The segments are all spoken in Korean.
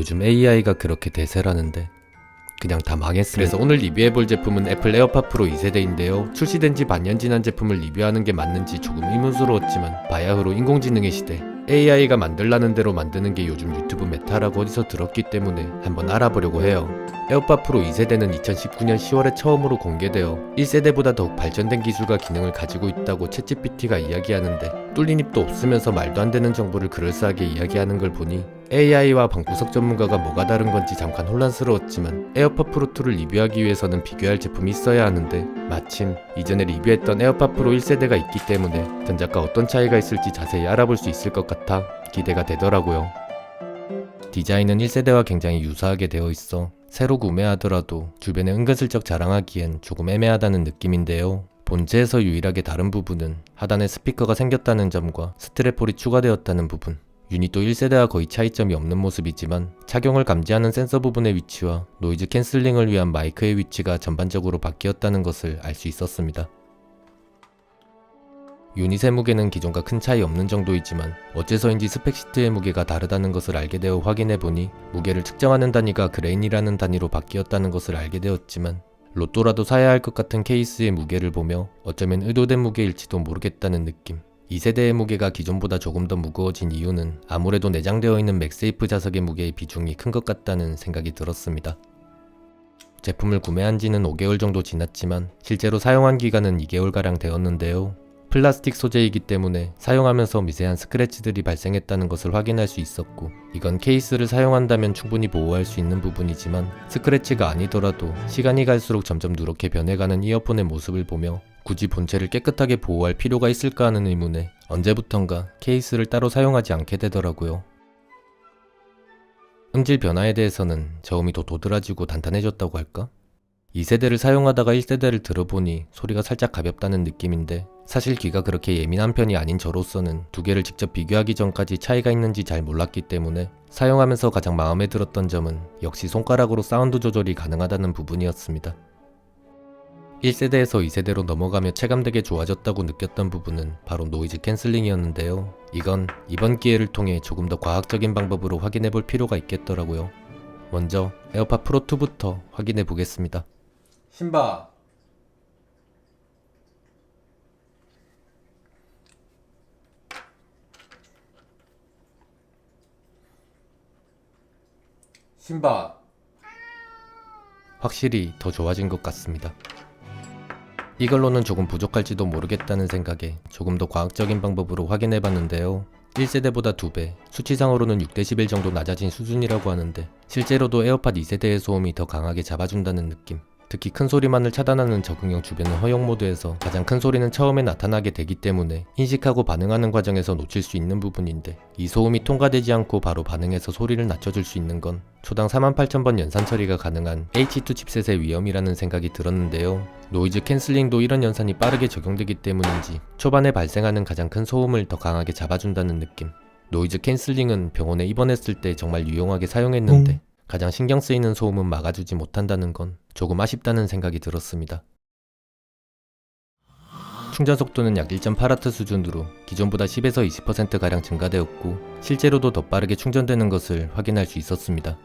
요즘 AI가 그렇게 대세라는데 그냥 다 망했어요. 그래서 오늘 리뷰해볼 제품은 애플 에어팟 프로 2세대인데요. 출시된 지 반년 지난 제품을 리뷰하는 게 맞는지 조금 의문스러웠지만 바야흐로 인공지능의 시대, AI가 만들라는 대로 만드는 게 요즘 유튜브 메타라고 어디서 들었기 때문에 한번 알아보려고 해요. 에어팟 프로 2세대는 2019년 10월에 처음으로 공개되어 1세대보다 더욱 발전된 기술과 기능을 가지고 있다고 챗GPT가 이야기하는데, 뚫린 입도 없으면서 말도 안 되는 정보를 그럴싸하게 이야기하는 걸 보니 AI와 방구석 전문가가 뭐가 다른 건지 잠깐 혼란스러웠지만, 에어팟 프로 2를 리뷰하기 위해서는 비교할 제품이 있어야 하는데 마침 이전에 리뷰했던 에어팟 프로 1세대가 있기 때문에 전작과 어떤 차이가 있을지 자세히 알아볼 수 있을 것 같아 기대가 되더라고요. 디자인은 1세대와 굉장히 유사하게 되어 있어 새로 구매하더라도 주변에 은근슬쩍 자랑하기엔 조금 애매하다는 느낌인데요. 본체에서 유일하게 다른 부분은 하단에 스피커가 생겼다는 점과 스트랩폴이 추가되었다는 부분. 유닛도 1세대와 거의 차이점이 없는 모습이지만 착용을 감지하는 센서 부분의 위치와 노이즈 캔슬링을 위한 마이크의 위치가 전반적으로 바뀌었다는 것을 알 수 있었습니다. 유닛의 무게는 기존과 큰 차이 없는 정도이지만 어째서인지 스펙시트의 무게가 다르다는 것을 알게 되어 확인해보니 무게를 측정하는 단위가 그레인이라는 단위로 바뀌었다는 것을 알게 되었지만, 로또라도 사야 할 것 같은 케이스의 무게를 보며 어쩌면 의도된 무게일지도 모르겠다는 느낌. 2세대의 무게가 기존보다 조금 더 무거워진 이유는 아무래도 내장되어 있는 맥세이프 자석의 무게의 비중이 큰 것 같다는 생각이 들었습니다. 제품을 구매한 지는 5개월 정도 지났지만 실제로 사용한 기간은 2개월가량 되었는데요. 플라스틱 소재이기 때문에 사용하면서 미세한 스크래치들이 발생했다는 것을 확인할 수 있었고, 이건 케이스를 사용한다면 충분히 보호할 수 있는 부분이지만 스크래치가 아니더라도 시간이 갈수록 점점 누렇게 변해가는 이어폰의 모습을 보며 굳이 본체를 깨끗하게 보호할 필요가 있을까 하는 의문에 언제부턴가 케이스를 따로 사용하지 않게 되더라고요. 음질 변화에 대해서는 저음이 더 도드라지고 단단해졌다고 할까? 2세대를 사용하다가 1세대를 들어보니 소리가 살짝 가볍다는 느낌인데, 사실 귀가 그렇게 예민한 편이 아닌 저로서는 두 개를 직접 비교하기 전까지 차이가 있는지 잘 몰랐기 때문에 사용하면서 가장 마음에 들었던 점은 역시 손가락으로 사운드 조절이 가능하다는 부분이었습니다. 1세대에서 2세대로 넘어가며 체감되게 좋아졌다고 느꼈던 부분은 바로 노이즈 캔슬링이었는데요. 이건 이번 기회를 통해 조금 더 과학적인 방법으로 확인해 볼 필요가 있겠더라고요. 먼저 에어팟 프로 2부터 확인해 보겠습니다. 신바, 신바. 확실히 더 좋아진 것 같습니다. 이걸로는 조금 부족할지도 모르겠다는 생각에 조금 더 과학적인 방법으로 확인해봤는데요. 1세대보다 2배, 수치상으로는 6dB 정도 낮아진 수준이라고 하는데 실제로도 에어팟 2세대의 소음이 더 강하게 잡아준다는 느낌. 특히 큰 소리만을 차단하는 적응형 주변은 허용 모드에서 가장 큰 소리는 처음에 나타나게 되기 때문에 인식하고 반응하는 과정에서 놓칠 수 있는 부분인데, 이 소음이 통과되지 않고 바로 반응해서 소리를 낮춰줄 수 있는 건 초당 48,000번 연산 처리가 가능한 H2 칩셋의 위험이라는 생각이 들었는데요. 노이즈 캔슬링도 이런 연산이 빠르게 적용되기 때문인지 초반에 발생하는 가장 큰 소음을 더 강하게 잡아준다는 느낌. 노이즈 캔슬링은 병원에 입원했을 때 정말 유용하게 사용했는데 가장 신경 쓰이는 소음은 막아주지 못한다는 건 조금 아쉽다는 생각이 들었습니다. 충전 속도는 약 1.8W 수준으로 기존보다 10에서 20%가량 증가되었고 실제로도 더 빠르게 충전되는 것을 확인할 수 있었습니다.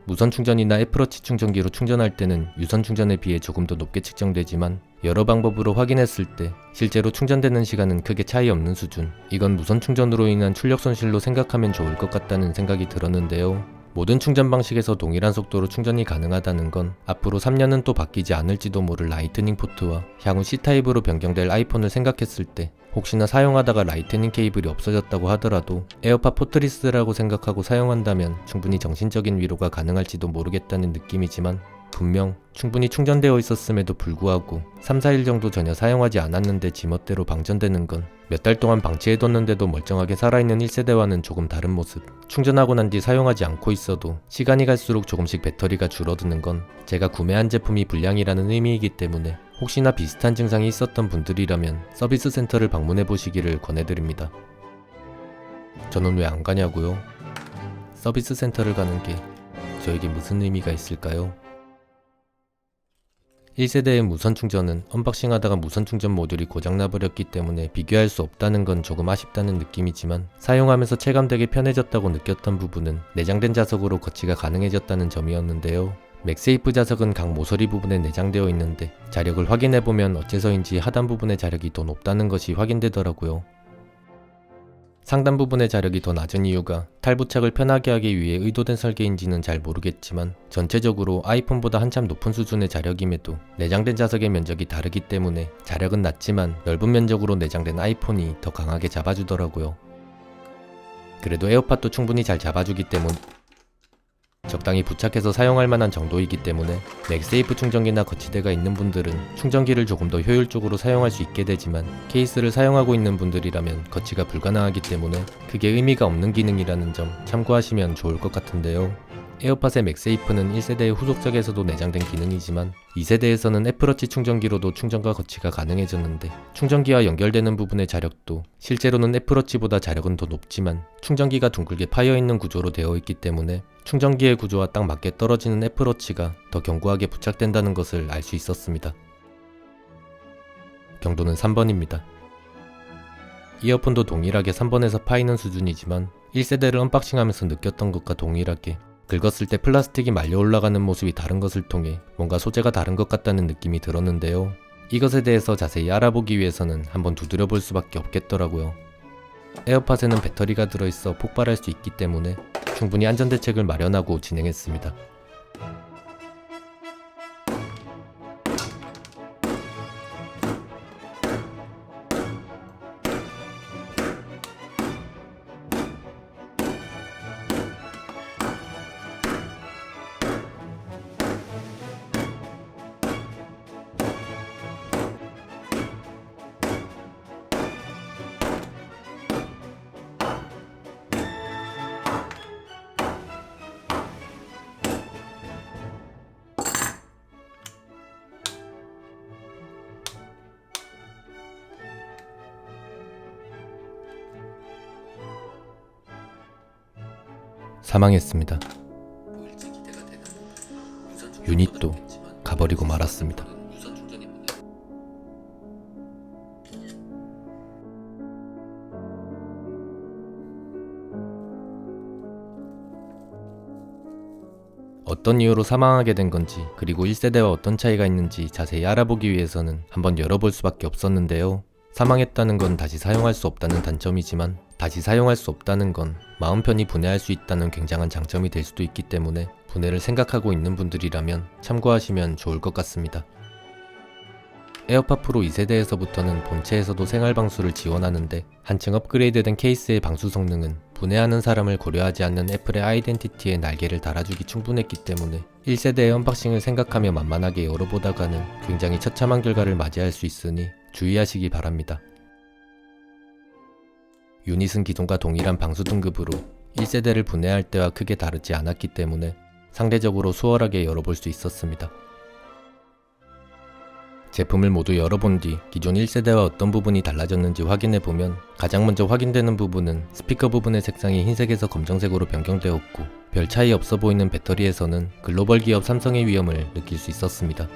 무선 충전이나 애플워치 충전기로 충전할 때는 유선 충전에 비해 조금 더 높게 측정되지만 여러 방법으로 확인했을 때 실제로 충전되는 시간은 크게 차이 없는 수준. 이건 무선 충전으로 인한 출력 손실로 생각하면 좋을 것 같다는 생각이 들었는데요. 모든 충전 방식에서 동일한 속도로 충전이 가능하다는 건 앞으로 3년은 또 바뀌지 않을지도 모를 라이트닝 포트와 향후 C타입으로 변경될 아이폰을 생각했을 때 혹시나 사용하다가 라이트닝 케이블이 없어졌다고 하더라도 에어팟 포트리스라고 생각하고 사용한다면 충분히 정신적인 위로가 가능할지도 모르겠다는 느낌이지만, 분명 충분히 충전되어 있었음에도 불구하고 3-4일 정도 전혀 사용하지 않았는데 지멋대로 방전되는 건 몇 달 동안 방치해뒀는데도 멀쩡하게 살아있는 1세대와는 조금 다른 모습. 충전하고 난 뒤 사용하지 않고 있어도 시간이 갈수록 조금씩 배터리가 줄어드는 건 제가 구매한 제품이 불량이라는 의미이기 때문에 혹시나 비슷한 증상이 있었던 분들이라면 서비스 센터를 방문해 보시기를 권해드립니다. 저는 왜 안 가냐고요? 서비스 센터를 가는 게 저에게 무슨 의미가 있을까요? 1세대의 무선 충전은 언박싱하다가 무선 충전 모듈이 고장나버렸기 때문에 비교할 수 없다는 건 조금 아쉽다는 느낌이지만 사용하면서 체감되게 편해졌다고 느꼈던 부분은 내장된 자석으로 거치가 가능해졌다는 점이었는데요. 맥세이프 자석은 각 모서리 부분에 내장되어 있는데 자력을 확인해보면 어째서인지 하단 부분의 자력이 더 높다는 것이 확인되더라고요. 상단 부분의 자력이 더 낮은 이유가 탈부착을 편하게 하기 위해 의도된 설계인지는 잘 모르겠지만 전체적으로 아이폰보다 한참 높은 수준의 자력임에도 내장된 자석의 면적이 다르기 때문에 자력은 낮지만 넓은 면적으로 내장된 아이폰이 더 강하게 잡아주더라고요. 그래도 에어팟도 충분히 잘 잡아주기 때문 적당히 부착해서 사용할 만한 정도이기 때문에 맥세이프 충전기나 거치대가 있는 분들은 충전기를 조금 더 효율적으로 사용할 수 있게 되지만 케이스를 사용하고 있는 분들이라면 거치가 불가능하기 때문에 크게 의미가 없는 기능이라는 점 참고하시면 좋을 것 같은데요. 에어팟의 맥세이프는 1세대의 후속작에서도 내장된 기능이지만 2세대에서는 애플워치 충전기로도 충전과 거치가 가능해졌는데 충전기와 연결되는 부분의 자력도 실제로는 애플워치보다 자력은 더 높지만 충전기가 둥글게 파여있는 구조로 되어 있기 때문에 충전기의 구조와 딱 맞게 떨어지는 애플워치가 더 견고하게 부착된다는 것을 알 수 있었습니다. 경도는 3번입니다. 이어폰도 동일하게 3번에서 파이는 수준이지만 1세대를 언박싱하면서 느꼈던 것과 동일하게 긁었을 때 플라스틱이 말려 올라가는 모습이 다른 것을 통해 뭔가 소재가 다른 것 같다는 느낌이 들었는데요. 이것에 대해서 자세히 알아보기 위해서는 한번 두드려 볼 수밖에 없겠더라고요. 에어팟에는 배터리가 들어있어 폭발할 수 있기 때문에 충분히 안전대책을 마련하고 진행했습니다. 사망했습니다. 유닛도 가버리고 말았습니다. 어떤 이유로 사망하게 된 건지 그리고 1세대와 어떤 차이가 있는지 자세히 알아보기 위해서는 한번 열어볼 수밖에 없었는데요. 사망했다는 건 다시 사용할 수 없다는 단점이지만 다시 사용할 수 없다는 건 마음 편히 분해할 수 있다는 굉장한 장점이 될 수도 있기 때문에 분해를 생각하고 있는 분들이라면 참고하시면 좋을 것 같습니다. 에어팟 프로 2세대에서부터는 본체에서도 생활방수를 지원하는데 한층 업그레이드된 케이스의 방수 성능은 분해하는 사람을 고려하지 않는 애플의 아이덴티티에 날개를 달아주기 충분했기 때문에 1세대의 언박싱을 생각하며 만만하게 열어보다가는 굉장히 처참한 결과를 맞이할 수 있으니 주의하시기 바랍니다. 유닛은 기존과 동일한 방수 등급으로 1세대를 분해할 때와 크게 다르지 않았기 때문에 상대적으로 수월하게 열어볼 수 있었습니다. 제품을 모두 열어본 뒤 기존 1세대와 어떤 부분이 달라졌는지 확인해보면 가장 먼저 확인되는 부분은 스피커 부분의 색상이 흰색에서 검정색으로 변경되었고 별 차이 없어 보이는 배터리에서는 글로벌 기업 삼성의 위험을 느낄 수 있었습니다.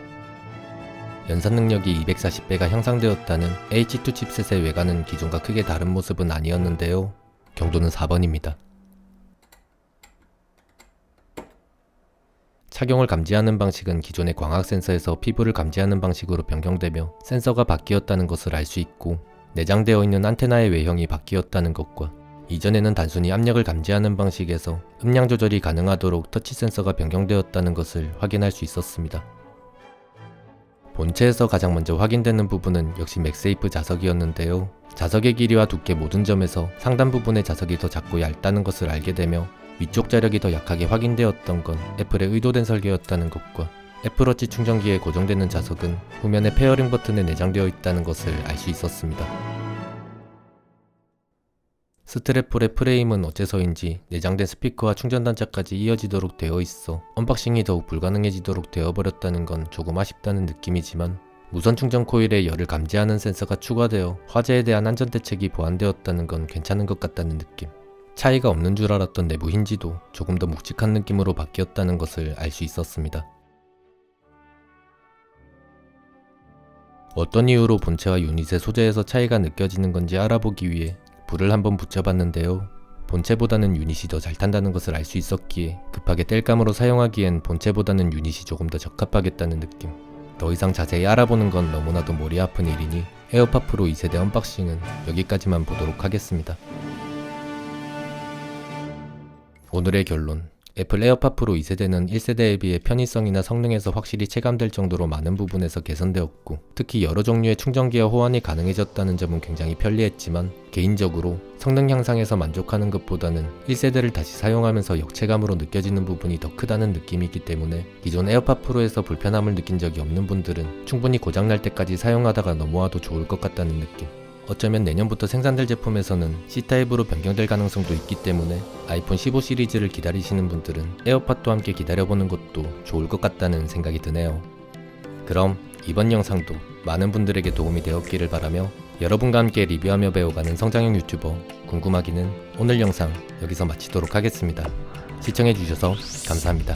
연산 능력이 240배가 향상되었다는 H2 칩셋의 외관은 기존과 크게 다른 모습은 아니었는데요. 경도는 4번입니다. 착용을 감지하는 방식은 기존의 광학 센서에서 피부를 감지하는 방식으로 변경되며 센서가 바뀌었다는 것을 알 수 있고 내장되어 있는 안테나의 외형이 바뀌었다는 것과 이전에는 단순히 압력을 감지하는 방식에서 음량 조절이 가능하도록 터치 센서가 변경되었다는 것을 확인할 수 있었습니다. 본체에서 가장 먼저 확인되는 부분은 역시 맥세이프 자석이었는데요. 자석의 길이와 두께 모든 점에서 상단 부분의 자석이 더 작고 얇다는 것을 알게 되며 위쪽 자력이 더 약하게 확인되었던 건 애플의 의도된 설계였다는 것과 애플워치 충전기에 고정되는 자석은 후면의 페어링 버튼에 내장되어 있다는 것을 알 수 있었습니다. 스트랩폴의 프레임은 어째서인지 내장된 스피커와 충전 단자까지 이어지도록 되어 있어 언박싱이 더욱 불가능해지도록 되어버렸다는 건 조금 아쉽다는 느낌이지만 무선 충전 코일에 열을 감지하는 센서가 추가되어 화재에 대한 안전대책이 보완되었다는 건 괜찮은 것 같다는 느낌. 차이가 없는 줄 알았던 내부 힌지도 조금 더 묵직한 느낌으로 바뀌었다는 것을 알 수 있었습니다. 어떤 이유로 본체와 유닛의 소재에서 차이가 느껴지는 건지 알아보기 위해 불을 한번 붙여봤는데요. 본체보다는 유닛이 더 잘 탄다는 것을 알 수 있었기에 급하게 뗄감으로 사용하기엔 본체보다는 유닛이 조금 더 적합하겠다는 느낌. 더 이상 자세히 알아보는 건 너무나도 머리 아픈 일이니 에어팟 프로 2세대 언박싱은 여기까지만 보도록 하겠습니다. 오늘의 결론. 애플 에어팟 프로 2세대는 1세대에 비해 편의성이나 성능에서 확실히 체감될 정도로 많은 부분에서 개선되었고, 특히 여러 종류의 충전기와 호환이 가능해졌다는 점은 굉장히 편리했지만, 개인적으로 성능 향상에서 만족하는 것보다는 1세대를 다시 사용하면서 역체감으로 느껴지는 부분이 더 크다는 느낌이 있기 때문에 기존 에어팟 프로에서 불편함을 느낀 적이 없는 분들은 충분히 고장날 때까지 사용하다가 넘어와도 좋을 것 같다는 느낌. 어쩌면 내년부터 생산될 제품에서는 C타입으로 변경될 가능성도 있기 때문에 아이폰 15 시리즈를 기다리시는 분들은 에어팟도 함께 기다려보는 것도 좋을 것 같다는 생각이 드네요. 그럼 이번 영상도 많은 분들에게 도움이 되었기를 바라며 여러분과 함께 리뷰하며 배워가는 성장형 유튜버 궁금하기는 오늘 영상 여기서 마치도록 하겠습니다. 시청해주셔서 감사합니다.